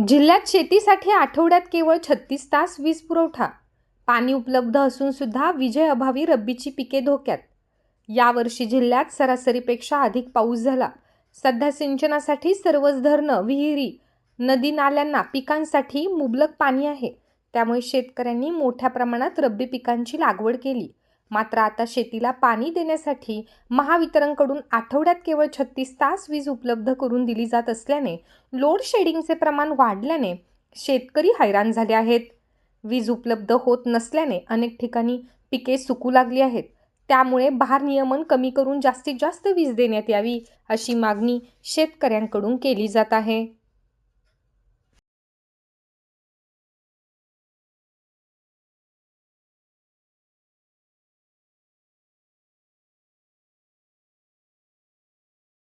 जिल्ह्यात शेतीसाठी आठवड्यात केवळ 36 तास वीज पुरवठा. पाणी उपलब्ध असून सुद्धा विजेअभावी रब्बीची पिके धोक्यात. यावर्षी जिल्ह्यात सरासरीपेक्षा अधिक पाऊस झाला. सध्या सिंचनासाठी सर्वच धरणं, विहिरी, नदी नाल्यांना पिकांसाठी मुबलक पाणी आहे. त्यामुळे शेतकऱ्यांनी मोठ्या प्रमाणात रब्बी पिकांची लागवड केली. मात्र आता शेतीला पाणी देण्यासाठी महावितरणकडून आठवड्यात केवळ 36 तास वीज उपलब्ध करून दिली जात असल्याने लोड शेडिंगचे प्रमाण वाढल्याने शेतकरी हैराण झाले आहेत. वीज उपलब्ध होत नसल्याने अनेक ठिकाणी पिके सुकू लागली आहेत. त्यामुळे भारनियमन कमी करून जास्तीत जास्त वीज देण्यात यावी अशी मागणी शेतकऱ्यांकडून केली जात आहे.